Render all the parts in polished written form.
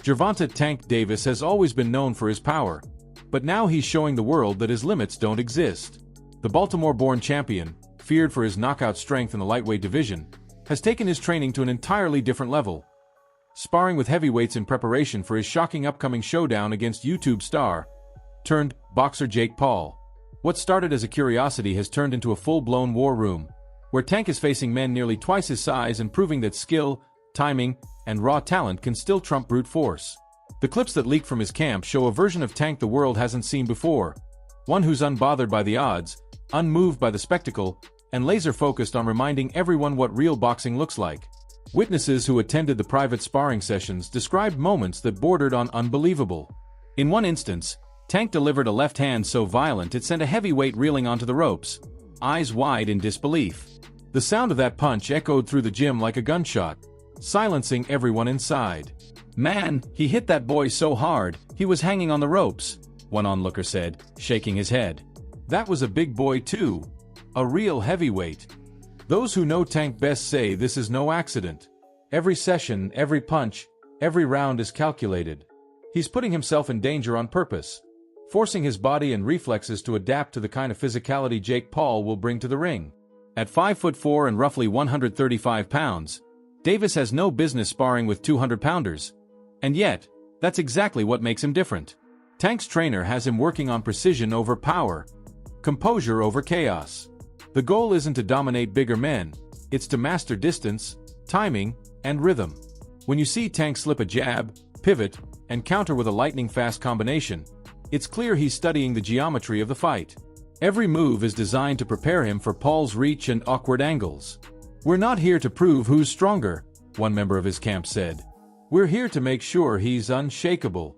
Gervonta "Tank" Davis has always been known for his power, but now he's showing the world that his limits don't exist. The Baltimore-born champion, feared for his knockout strength in the lightweight division, has taken his training to an entirely different level. Sparring with heavyweights in preparation for his shocking upcoming showdown against YouTube star turned boxer Jake Paul. What started as a curiosity has turned into a full-blown war room, where Tank is facing men nearly twice his size and proving that skill, timing, and raw talent can still trump brute force. The clips that leak from his camp show a version of Tank the world hasn't seen before, one who's unbothered by the odds, unmoved by the spectacle, and laser-focused on reminding everyone what real boxing looks like. Witnesses who attended the private sparring sessions described moments that bordered on unbelievable. In one instance, Tank delivered a left hand so violent it sent a heavyweight reeling onto the ropes, eyes wide in disbelief. The sound of that punch echoed through the gym like a gunshot, silencing everyone inside. "Man, he hit that boy so hard, he was hanging on the ropes," one onlooker said, shaking his head. "That was a big boy too. A real heavyweight." Those who know Tank best say this is no accident. Every session, every punch, every round is calculated. He's putting himself in danger on purpose, forcing his body and reflexes to adapt to the kind of physicality Jake Paul will bring to the ring. At 5'4" and roughly 135 pounds, Davis has no business sparring with 200-pounders. And yet, that's exactly what makes him different. Tank's trainer has him working on precision over power, composure over chaos. The goal isn't to dominate bigger men, it's to master distance, timing, and rhythm. When you see Tank slip a jab, pivot, and counter with a lightning-fast combination, it's clear he's studying the geometry of the fight. Every move is designed to prepare him for Paul's reach and awkward angles. "We're not here to prove who's stronger," one member of his camp said. "We're here to make sure he's unshakable."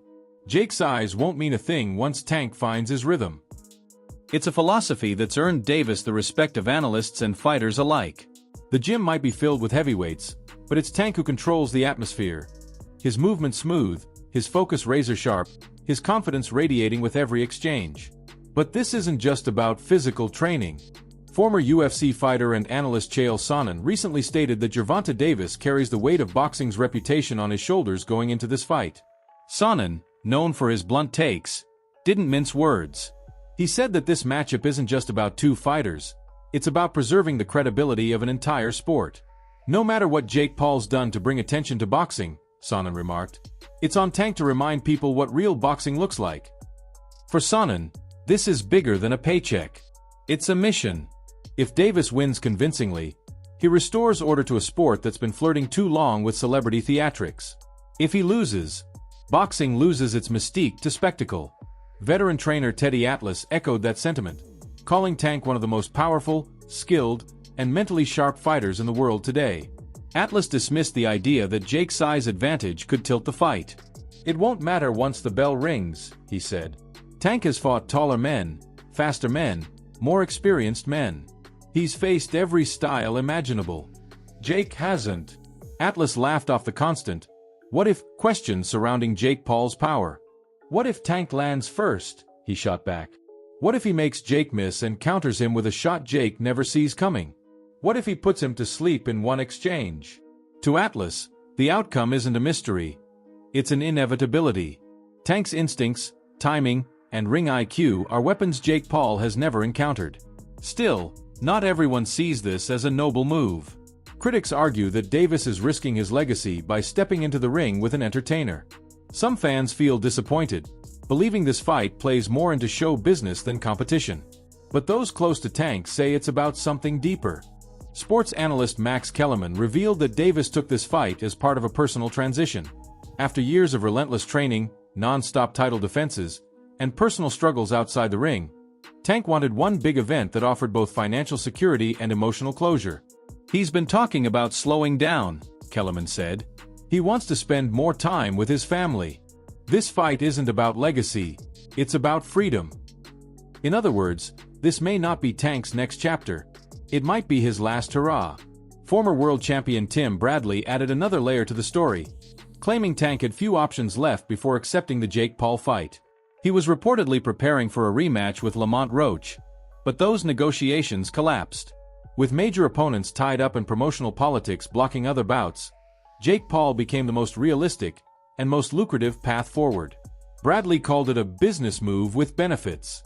Jake's size won't mean a thing once Tank finds his rhythm. It's a philosophy that's earned Davis the respect of analysts and fighters alike. The gym might be filled with heavyweights, but it's Tank who controls the atmosphere. His movement smooth, his focus razor-sharp, his confidence radiating with every exchange. But this isn't just about physical training. Former UFC fighter and analyst Chael Sonnen recently stated that Gervonta Davis carries the weight of boxing's reputation on his shoulders going into this fight. Sonnen, known for his blunt takes, didn't mince words. He said that this matchup isn't just about two fighters, it's about preserving the credibility of an entire sport. "No matter what Jake Paul's done to bring attention to boxing," Sonnen remarked, "it's on Tank to remind people what real boxing looks like." For Sonnen, this is bigger than a paycheck. It's a mission. If Davis wins convincingly, he restores order to a sport that's been flirting too long with celebrity theatrics. If he loses, boxing loses its mystique to spectacle. Veteran trainer Teddy Atlas echoed that sentiment, calling Tank one of the most powerful, skilled, and mentally sharp fighters in the world today. Atlas dismissed the idea that Jake's size advantage could tilt the fight. "It won't matter once the bell rings," he said. "Tank has fought taller men, faster men, more experienced men. He's faced every style imaginable. Jake hasn't." Atlas laughed off the constant "what if" question surrounding Jake Paul's power. "What if Tank lands first?" he shot back. "What if he makes Jake miss and counters him with a shot Jake never sees coming? What if he puts him to sleep in one exchange?" To Atlas, the outcome isn't a mystery. It's an inevitability. Tank's instincts, timing, and ring IQ are weapons Jake Paul has never encountered. Still, not everyone sees this as a noble move. Critics argue that Davis is risking his legacy by stepping into the ring with an entertainer. Some fans feel disappointed, believing this fight plays more into show business than competition. But those close to Tank say it's about something deeper. Sports analyst Max Kellerman revealed that Davis took this fight as part of a personal transition. After years of relentless training, non-stop title defenses, and personal struggles outside the ring, Tank wanted one big event that offered both financial security and emotional closure. "He's been talking about slowing down," Kellerman said. "He wants to spend more time with his family. This fight isn't about legacy, it's about freedom." In other words, this may not be Tank's next chapter. It might be his last hurrah. Former world champion Tim Bradley added another layer to the story, claiming Tank had few options left before accepting the Jake Paul fight. He was reportedly preparing for a rematch with Lamont Roach, but those negotiations collapsed. With major opponents tied up in promotional politics blocking other bouts, Jake Paul became the most realistic, and most lucrative path forward. Bradley called it a business move with benefits.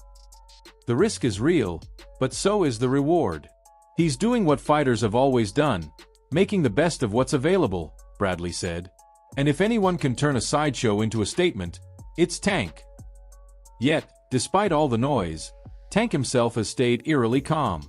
The risk is real, but so is the reward. He's doing what fighters have always done, making the best of what's available, Bradley said. And if anyone can turn a sideshow into a statement, it's Tank. Yet, despite all the noise, Tank himself has stayed eerily calm.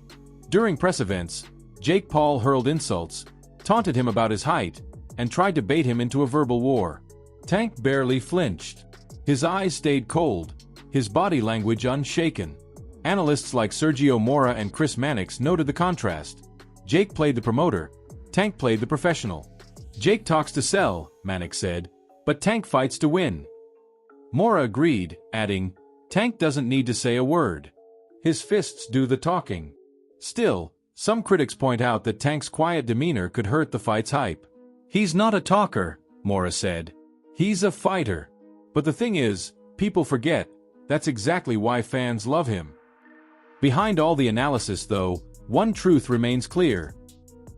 During press events, Jake Paul hurled insults, taunted him about his height, and tried to bait him into a verbal war. Tank barely flinched. His eyes stayed cold, his body language unshaken. Analysts like Sergio Mora and Chris Mannix noted the contrast. Jake played the promoter, Tank played the professional. Jake talks to sell, Mannix said, but Tank fights to win. Mora agreed, adding, Tank doesn't need to say a word. His fists do the talking. Still, some critics point out that Tank's quiet demeanor could hurt the fight's hype. He's not a talker, Mora said. He's a fighter. But the thing is, people forget, that's exactly why fans love him. Behind all the analysis, though, one truth remains clear.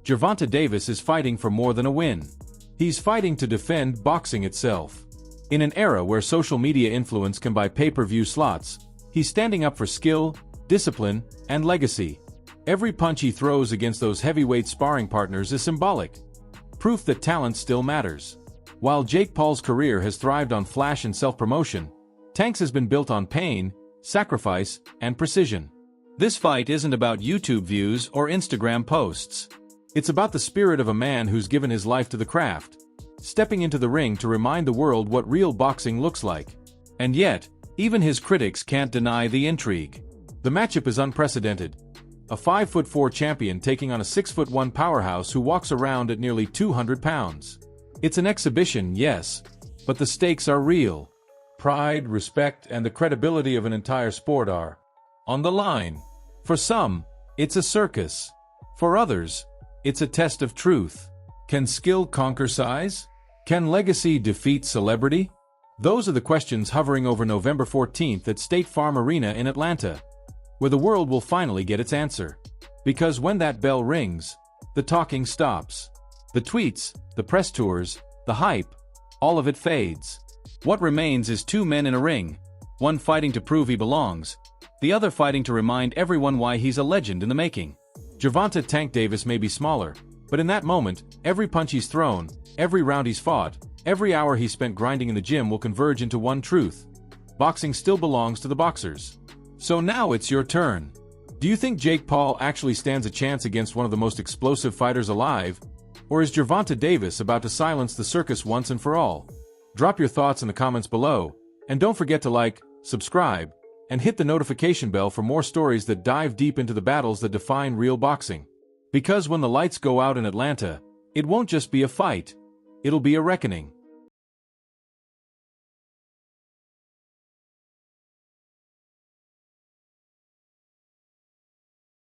Gervonta Davis is fighting for more than a win. He's fighting to defend boxing itself. In an era where social media influence can buy pay-per-view slots, he's standing up for skill, discipline, and legacy. Every punch he throws against those heavyweight sparring partners is symbolic. Proof that talent still matters. While Jake Paul's career has thrived on flash and self-promotion, Tank's has been built on pain, sacrifice, and precision. This fight isn't about YouTube views or Instagram posts. It's about the spirit of a man who's given his life to the craft, stepping into the ring to remind the world what real boxing looks like. And yet, even his critics can't deny the intrigue. The matchup is unprecedented. A 5'4" champion taking on a 6'1" powerhouse who walks around at nearly 200 pounds. It's an exhibition, yes, but the stakes are real. Pride, respect, and the credibility of an entire sport are on the line. For some, it's a circus. For others, it's a test of truth. Can skill conquer size? Can legacy defeat celebrity? Those are the questions hovering over November 14th at State Farm Arena in Atlanta, where the world will finally get its answer. Because when that bell rings, the talking stops. The tweets, the press tours, the hype, all of it fades. What remains is two men in a ring, one fighting to prove he belongs, the other fighting to remind everyone why he's a legend in the making. Gervonta "Tank" Davis may be smaller, but in that moment, every punch he's thrown, every round he's fought, every hour he spent grinding in the gym will converge into one truth. Boxing still belongs to the boxers. So now it's your turn. Do you think Jake Paul actually stands a chance against one of the most explosive fighters alive? Or is Gervonta Davis about to silence the circus once and for all? Drop your thoughts in the comments below, and don't forget to like, subscribe, and hit the notification bell for more stories that dive deep into the battles that define real boxing. Because when the lights go out in Atlanta, it won't just be a fight, it'll be a reckoning.